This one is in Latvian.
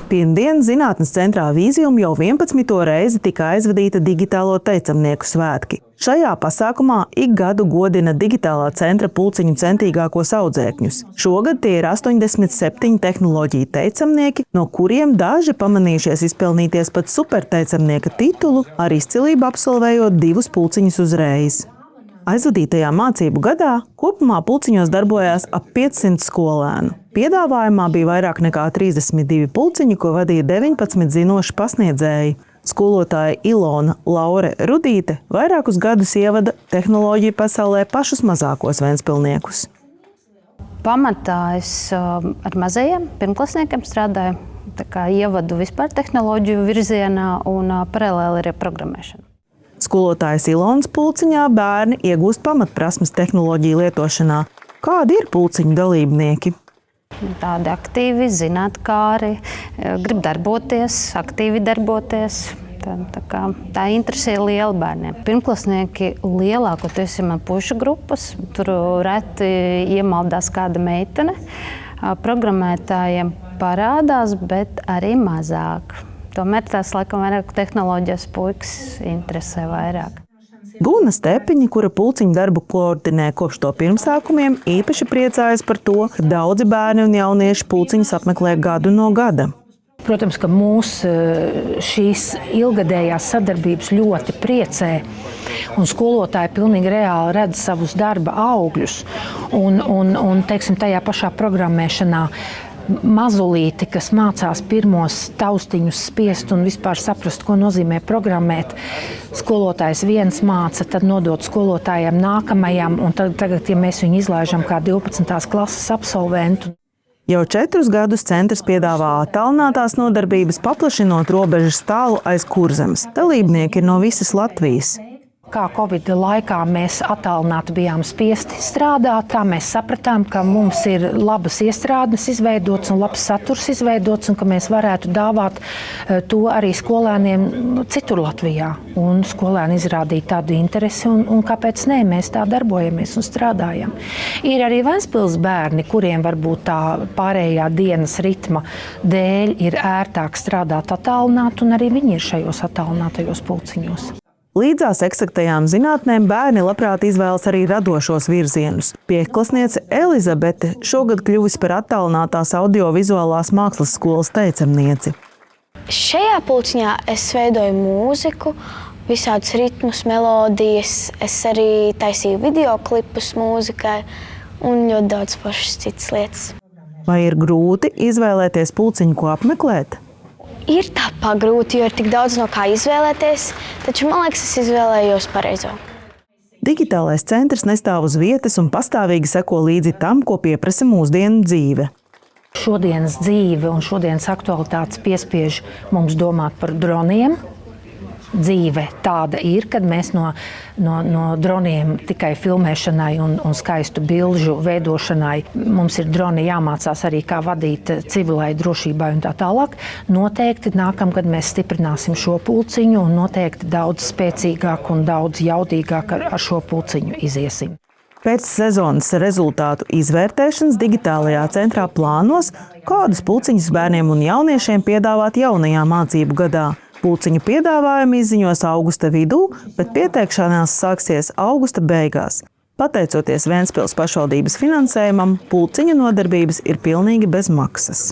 Pirmdien zinātnes centrā Vīzium jau 11. reizi tika aizvadīta digitālo teicamnieku svētki. Šajā pasākumā ik gadu godina digitālā centra pulciņu centīgākos audzēkņus. Šogad tie ir 87 tehnoloģiju teicamnieki, no kuriem daži pamanījušies izpelnīties pat superteicamnieka titulu, ar izcilību absolvējot 2 pulciņus uzreiz. Aizvadītajā mācību gadā kopumā pulciņos darbojās ap 500 skolēnu. Piedāvājumā bija vairāk nekā 32 pulciņi, ko vadīja 19 zinoši pasniedzēji. Skolotāja Ilona Laure Rudīte vairākus gadus ievada tehnoloģiju pasaulē pašus mazākos ventspilniekus. Pamatā es ar mazajiem pirmklasniekiem strādāju, tā kā ievadu vispār tehnoloģiju virzienā un paralēli arī programmēšanu. Skolotājas Ilonas pulciņā bērni iegūst pamatprasmes tehnoloģiju lietošanā. Kādi ir pulciņu dalībnieki? Tādi aktīvi, zinātkāri, grib darboties, aktīvi darboties. Tā interese ir liela bērniem. Pirmklasnieki lielākoties ir man pušu grupas, tur reti iemaldās kāda meitene. Programmētājiem parādās, bet arī mazāk. Tomēr tās laikam vairāk tehnoloģijas puikas interesē vairāk. Guna Stepiņa, kura pulciņu darbu koordinē kopš to pirmsākumiem, īpaši priecājas par to, ka daudzi bērni un jaunieši pulciņus apmeklē gadu no gada. Protams, ka mūs šīs ilgadējās sadarbības ļoti priecē, un skolotāji pilnīgi reāli redz savus darba augļus. Un teiksim, tajā pašā programmēšanā mazulīti, kas mācās pirmos taustiņus spiest un vispār saprast, ko nozīmē programmēt. Skolotājs viens māca, tad nodot skolotājiem nākamajam, un tagad, ja mēs viņu izlaižam kā 12. klases absolventu. Jau 4 gadus centrs piedāvā attālinātās nodarbības, paplašinot robežas tālu aiz Kurzemes. Dalībnieki ir no visas Latvijas. Kā Covid laikā mēs attālināti bijām spiesti strādāt, tā mēs sapratām, ka mums ir labas iestrādes izveidots un labs saturs izveidots, un ka mēs varētu dāvāt to arī skolēniem citur Latvijā. Un skolēni izrādīja tādu interesi, un kāpēc ne, mēs tā darbojamies un strādājam. Ir arī Ventspils bērni, kuriem varbūt tā pārējā dienas ritma dēļ ir ērtāk strādāt attālināt, un arī viņi ir šajos attālinātajos pulciņos. Līdzās eksaktajām zinātnēm bērni labprāt izvēlas arī radošos virzienus. Piekklasniece Elizabete šogad kļuvusi par attālinātās audiovizuālās mākslas skolas teicamnieci. Šajā pulciņā es veidoju mūziku, visādus ritmus, melodijas. Es arī taisīju videoklipus mūzikai un ļoti daudz foršas citas lietas. Vai ir grūti izvēlēties pulciņu, ko apmeklēt? Ir tā pagrūti, jo ir tik daudz no kā izvēlēties, taču man liekas, es izvēlējos pareizo. Digitālais centrs nestāv uz vietas un pastāvīgi seko līdzi tam, ko pieprasa mūsdienu dzīve. Šodienas dzīve un šodienas aktualitātes piespiež mums domāt par droniem. Dzīve tāda ir, kad mēs no droniem tikai filmēšanai un skaistu bildžu veidošanai. Mums ir droni jāmācās arī, kā vadīt civilai drošībai un tā tālāk. Noteikti nākamgad mēs stiprināsim šo pulciņu un noteikti daudz spēcīgāk un daudz jaudīgāk ar šo pulciņu iziesim. Pēc sezonas rezultātu izvērtēšanas digitālajā centrā plānos, kādus pulciņus bērniem un jauniešiem piedāvāt jaunajā mācību gadā. Pulciņu piedāvājumu izziņos augusta vidū, bet pieteikšanās sāksies augusta beigās. Pateicoties Ventspils pašvaldības finansējumam, pulciņu nodarbības ir pilnīgi bez maksas.